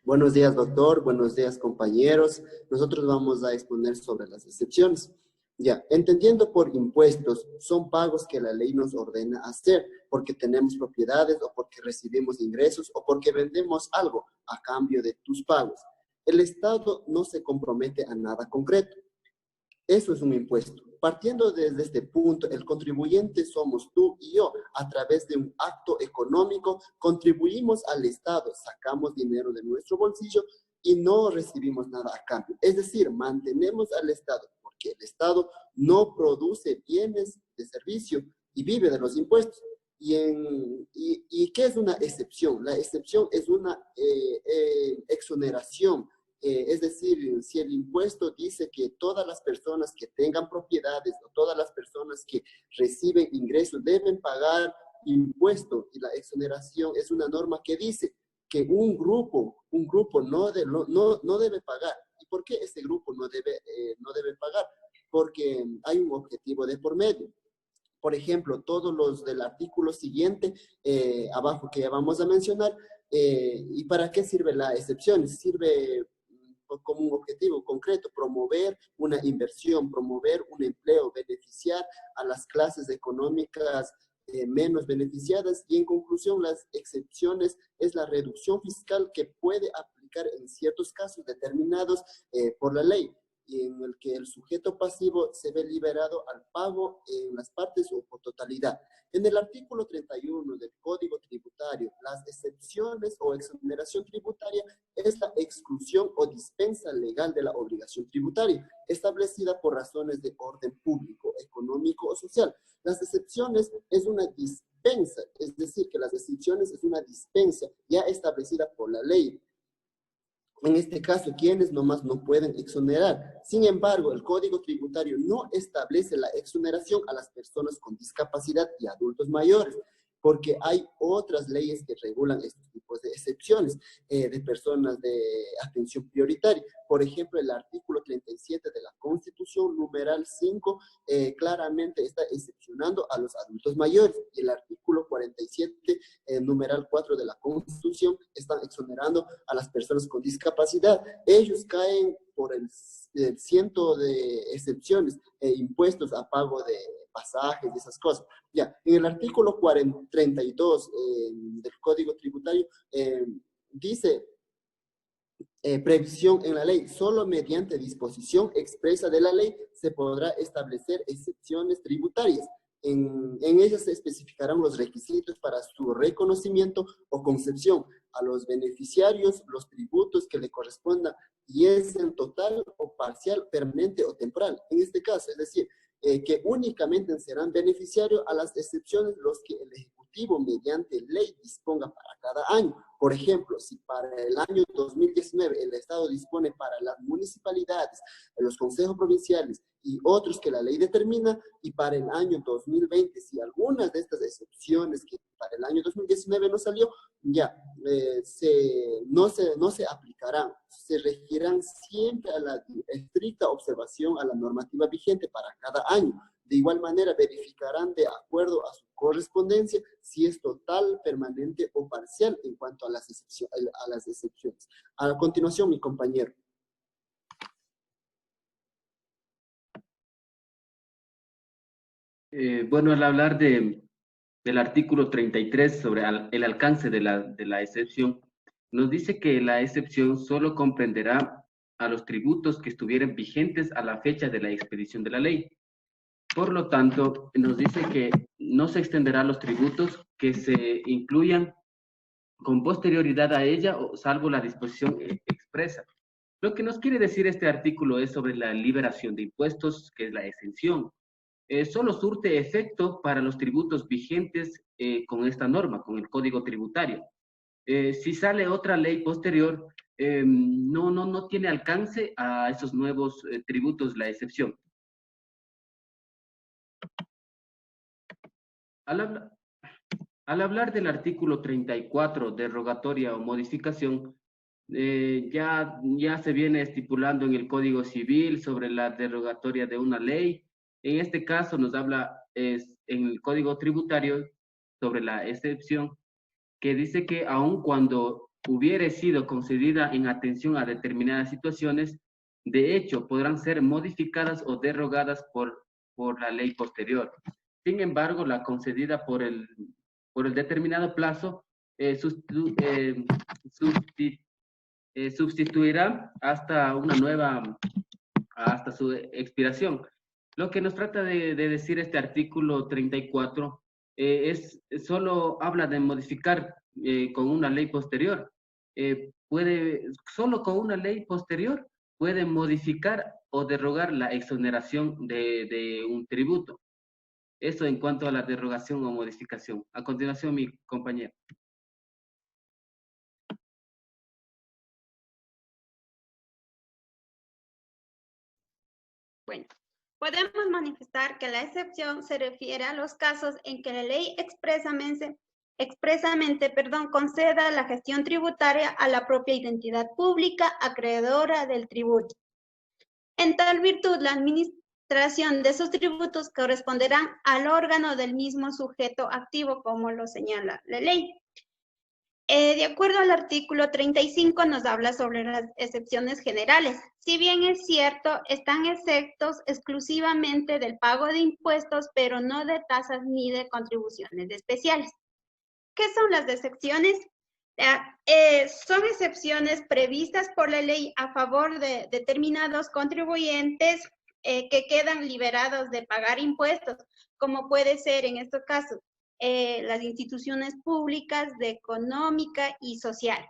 Buenos días, doctor. Buenos días, compañeros. Nosotros vamos a exponer sobre las excepciones. Ya, entendiendo por impuestos, son pagos que la ley nos ordena hacer porque tenemos propiedades o porque recibimos ingresos o porque vendemos algo a cambio de tus pagos. El Estado no se compromete a nada concreto. Eso es un impuesto. Partiendo desde este punto, el contribuyente somos tú y yo. A través de un acto económico, contribuimos al Estado, sacamos dinero de nuestro bolsillo y no recibimos nada a cambio. Es decir, mantenemos al Estado, porque el Estado no produce bienes de servicio y vive de los impuestos. ¿Y qué es una excepción? La excepción es una exoneración. Es decir, si el impuesto dice que todas las personas que tengan propiedades o todas las personas que reciben ingresos deben pagar impuesto, y la exoneración es una norma que dice que un grupo no debe pagar. ¿Y por qué ese grupo no debe pagar? Porque hay un objetivo de por medio. Por ejemplo, todos los del artículo siguiente, abajo, que ya vamos a mencionar. ¿Y para qué sirve la excepción? Sirve como un objetivo concreto: promover una inversión, promover un empleo, beneficiar a las clases económicas menos beneficiadas. Y en conclusión, las excepciones es la reducción fiscal que puede aplicar en ciertos casos determinados por la ley, y en el que el sujeto pasivo se ve liberado al pago en las partes o por totalidad. En el artículo 31 del Código Tributario, las excepciones o exoneración tributaria es la exclusión o dispensa legal de la obligación tributaria, establecida por razones de orden público, económico o social. Las excepciones es una dispensa, es decir, que las excepciones es una dispensa ya establecida por la ley. En este caso, quienes nomás no pueden exonerar. Sin embargo, el Código Tributario no establece la exoneración a las personas con discapacidad y adultos mayores, porque hay otras leyes que regulan estos tipos de excepciones de personas de atención prioritaria. Por ejemplo, el artículo 37 de la Constitución, numeral 5, claramente está excepcionando a los adultos mayores. Y el artículo 47, numeral 4 de la Constitución, están exonerando a las personas con discapacidad. Ellos caen por el ciento de excepciones, impuestos a pago de pasajes y esas cosas. Ya, en el artículo 32 del Código Tributario dice previsión en la ley: solo mediante disposición expresa de la ley se podrá establecer excepciones tributarias. En ellas se especificarán los requisitos para su reconocimiento o concesión a los beneficiarios, los tributos que le correspondan, y es en total o parcial, permanente o temporal. En este caso, es decir, que únicamente serán beneficiarios a las excepciones los que el Ejecutivo mediante ley disponga para cada año. Por ejemplo, si para el año 2019 el Estado dispone para las municipalidades, los consejos provinciales y otros que la ley determina, y para el año 2020, si algunas de estas excepciones que para el año 2019 no salió, ya no se aplicarán, se regirán siempre a la estricta observación a la normativa vigente para cada año. De igual manera, verificarán de acuerdo a su correspondencia si es total, permanente o parcial en cuanto a las excepciones. A continuación, mi compañero. Bueno, al hablar del artículo 33 sobre el alcance de la excepción, nos dice que la excepción solo comprenderá a los tributos que estuvieran vigentes a la fecha de la expedición de la ley. Por lo tanto, nos dice que no se extenderá a los tributos que se incluyan con posterioridad a ella, salvo la disposición expresa. Lo que nos quiere decir este artículo es sobre la liberación de impuestos, que es la exención. Solo surte efecto para los tributos vigentes con esta norma, con el Código Tributario. Si sale otra ley posterior, no tiene alcance a esos nuevos tributos la excepción. Al hablar del artículo 34, derogatoria o modificación, ya se viene estipulando en el Código Civil sobre la derogatoria de una ley. En este caso nos habla en el Código Tributario sobre la excepción, que dice que aun cuando hubiere sido concedida en atención a determinadas situaciones, de hecho podrán ser modificadas o derogadas por la ley posterior. Sin embargo, la concedida por el determinado plazo sustituirá hasta su expiración. Lo que nos trata de decir este artículo 34 solo habla de modificar con una ley posterior. Solo con una ley posterior puede modificar o derogar la exoneración de un tributo. Eso en cuanto a la derogación o modificación. A continuación, mi compañero. Bueno, podemos manifestar que la excepción se refiere a los casos en que la ley expresamente, conceda la gestión tributaria a la propia identidad pública acreedora del tributo. En tal virtud, la administración de esos tributos corresponderán al órgano del mismo sujeto activo, como lo señala la ley. De acuerdo al artículo 35, nos habla sobre las excepciones generales. Si bien es cierto, están exentos exclusivamente del pago de impuestos, pero no de tasas ni de contribuciones especiales. ¿Qué son las excepciones? Son excepciones previstas por la ley a favor de determinados contribuyentes que quedan liberados de pagar impuestos, como puede ser en estos casos las instituciones públicas de económica y social.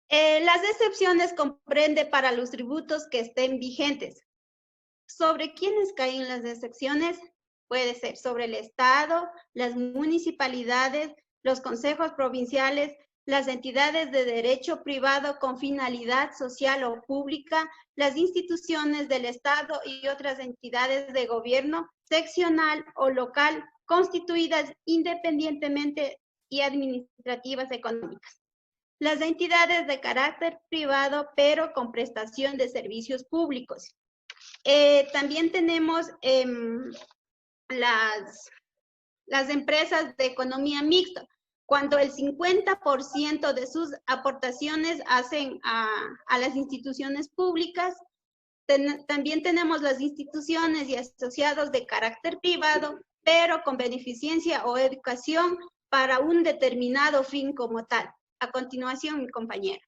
Las excepciones comprende para los tributos que estén vigentes. ¿Sobre quiénes caen las excepciones? Puede ser sobre el Estado, las municipalidades, los consejos provinciales, las entidades de derecho privado con finalidad social o pública, las instituciones del Estado y otras entidades de gobierno seccional o local constituidas independientemente y administrativas económicas. Las entidades de carácter privado pero con prestación de servicios públicos. También tenemos las empresas de economía mixta, cuando el 50% de sus aportaciones hacen a las instituciones públicas. También tenemos las instituciones y asociados de carácter privado, pero con beneficencia o educación para un determinado fin como tal. A continuación, mi compañera.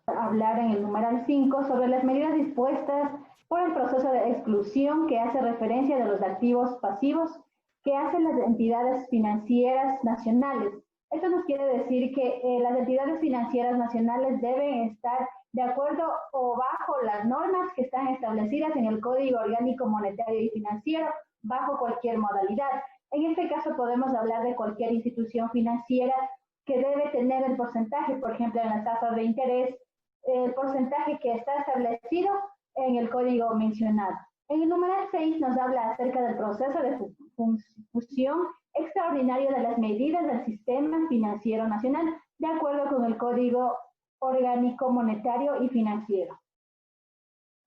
Hablar en el numeral 5 sobre las medidas dispuestas por el proceso de exclusión que hace referencia de los activos pasivos que hacen las entidades financieras nacionales. Esto nos quiere decir que las entidades financieras nacionales deben estar de acuerdo o bajo las normas que están establecidas en el Código Orgánico Monetario y Financiero, bajo cualquier modalidad. En este caso podemos hablar de cualquier institución financiera que debe tener el porcentaje, por ejemplo, en las tasas de interés, el porcentaje que está establecido en el código mencionado. En el numeral 6 nos habla acerca del proceso de fusión extraordinario de las medidas del sistema financiero nacional, de acuerdo con el Código Orgánico Monetario y Financiero.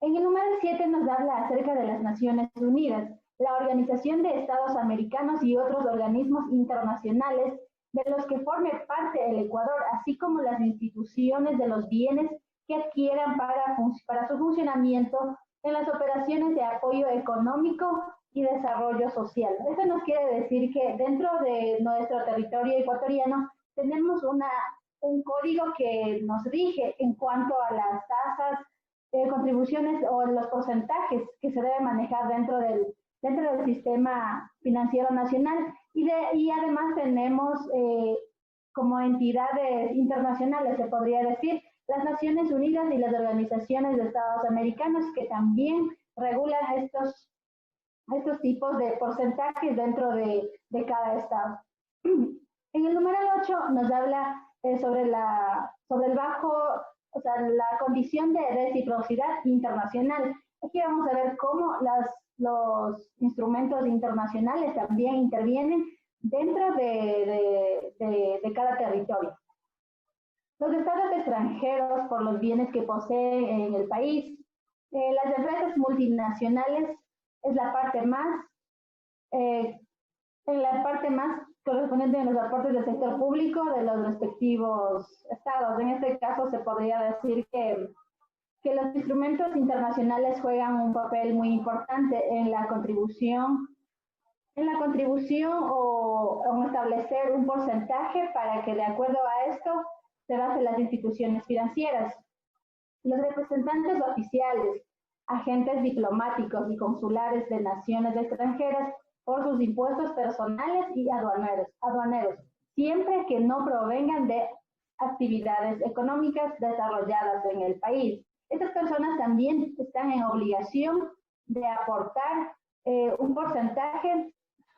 En el numeral 7 nos habla acerca de las Naciones Unidas, la Organización de Estados Americanos y otros organismos internacionales de los que forme parte el Ecuador, así como las instituciones de los bienes que adquieran para su funcionamiento en las operaciones de apoyo económico y desarrollo social. Esto nos quiere decir que dentro de nuestro territorio ecuatoriano tenemos un código que nos rige en cuanto a las tasas, contribuciones o los porcentajes que se deben manejar dentro del sistema financiero nacional y además tenemos como entidades internacionales, se podría decir, las Naciones Unidas y las organizaciones de Estados Americanos que también regulan estos tipos de porcentajes dentro de cada estado. En el numeral 8 nos habla sobre la condición de reciprocidad internacional. Aquí vamos a ver cómo los instrumentos internacionales también intervienen dentro de cada territorio. Los estados extranjeros por los bienes que poseen en el país, las empresas multinacionales es la parte más, en la parte más correspondiente a los aportes del sector público de los respectivos estados. En este caso se podría decir que los instrumentos internacionales juegan un papel muy importante en la contribución o establecer un porcentaje para que de acuerdo a esto se basen las instituciones financieras. Los representantes oficiales, agentes diplomáticos y consulares de naciones extranjeras por sus impuestos personales y aduaneros, siempre que no provengan de actividades económicas desarrolladas en el país. Estas personas también están en obligación de aportar un porcentaje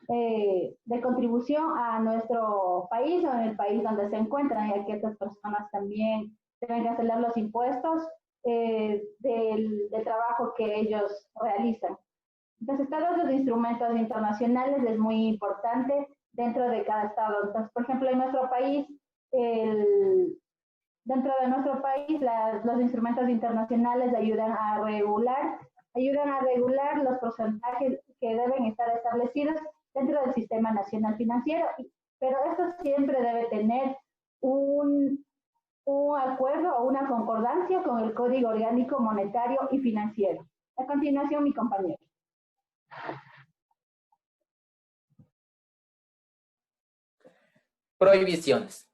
de contribución a nuestro país o en el país donde se encuentran, ya que estas personas también deben cancelar los impuestos del trabajo que ellos realizan. Entonces, todos los instrumentos internacionales es muy importante dentro de cada estado. Entonces, por ejemplo, en nuestro país, dentro de nuestro país, los instrumentos internacionales ayudan a regular los porcentajes que deben estar establecidos dentro del sistema nacional financiero, pero esto siempre debe tener un acuerdo o una concordancia con el Código Orgánico Monetario y Financiero. A continuación, mi compañero. Prohibiciones.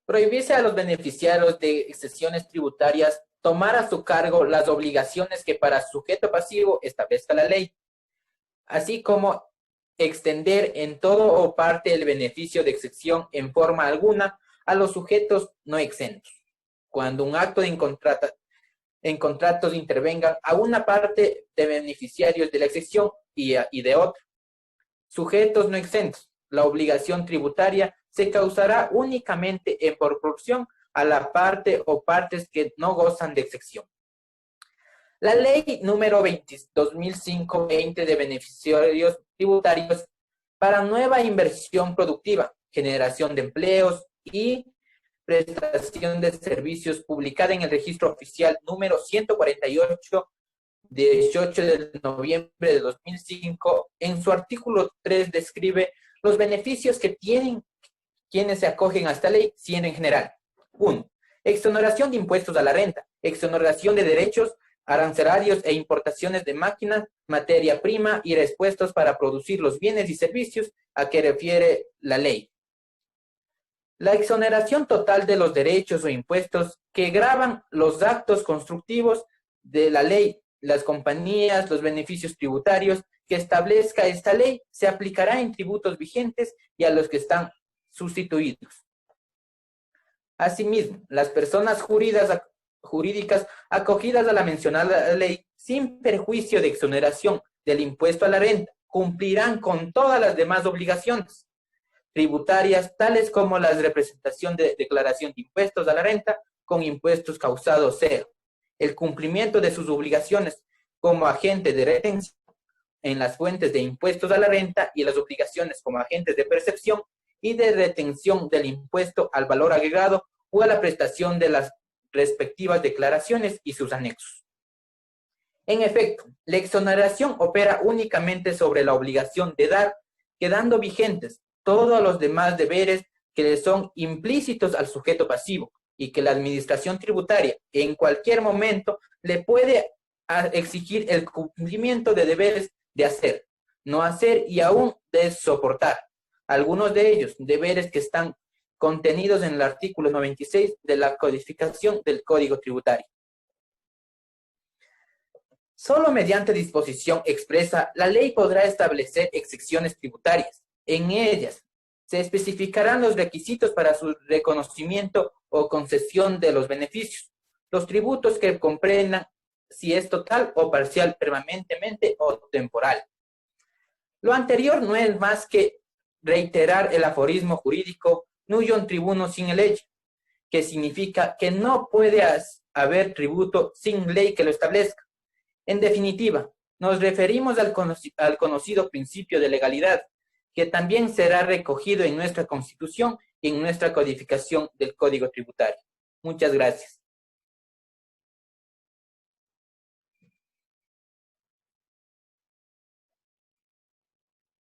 Prohibirse a los beneficiarios de exenciones tributarias tomar a su cargo las obligaciones que para sujeto pasivo establezca la ley, así como extender en todo o parte el beneficio de exención en forma alguna a los sujetos no exentos. Cuando un acto en contratos intervenga a una parte de beneficiarios de la exención y de otra. Sujetos no exentos. La obligación tributaria se causará únicamente en proporción a la parte o partes que no gozan de exención. La ley número 2005-20 de beneficiarios tributarios para nueva inversión productiva, generación de empleos y prestación de servicios, publicada en el registro oficial número 148, 18 de noviembre de 2005, en su artículo 3 describe los beneficios que tienen quienes se acogen a esta ley, siendo en general: 1. Exoneración de impuestos a la renta, exoneración de derechos arancelarios e importaciones de máquinas, materia prima y repuestos para producir los bienes y servicios a que refiere la ley. La exoneración total de los derechos o impuestos que gravan los actos constructivos de la ley, las compañías, los beneficios tributarios que establezca esta ley se aplicará en tributos vigentes y a los que están sustituidos. Asimismo, las personas jurídicas acogidas a la mencionada ley, sin perjuicio de exoneración del impuesto a la renta, cumplirán con todas las demás obligaciones tributarias, tales como la representación de declaración de impuestos a la renta con impuestos causados cero, el cumplimiento de sus obligaciones como agente de retención en las fuentes de impuestos a la renta y las obligaciones como agentes de percepción y de retención del impuesto al valor agregado o a la prestación de las respectivas declaraciones y sus anexos. En efecto, la exoneración opera únicamente sobre la obligación de dar, quedando vigentes todos los demás deberes que le son implícitos al sujeto pasivo y que la administración tributaria en cualquier momento le puede exigir el cumplimiento de deberes de hacer, no hacer y aún de soportar. Algunos de ellos, deberes que están contenidos en el artículo 96 de la codificación del Código Tributario. Solo mediante disposición expresa, la ley podrá establecer exenciones tributarias. En ellas se especificarán los requisitos para su reconocimiento o concesión de los beneficios, los tributos que comprendan si es total o parcial, permanentemente o temporal. Lo anterior no es más que reiterar el aforismo jurídico nullum tribuno sine lege, que significa que no puede haber tributo sin ley que lo establezca. En definitiva, nos referimos al conocido principio de legalidad, que también será recogido en nuestra Constitución y en nuestra codificación del Código Tributario. Muchas gracias.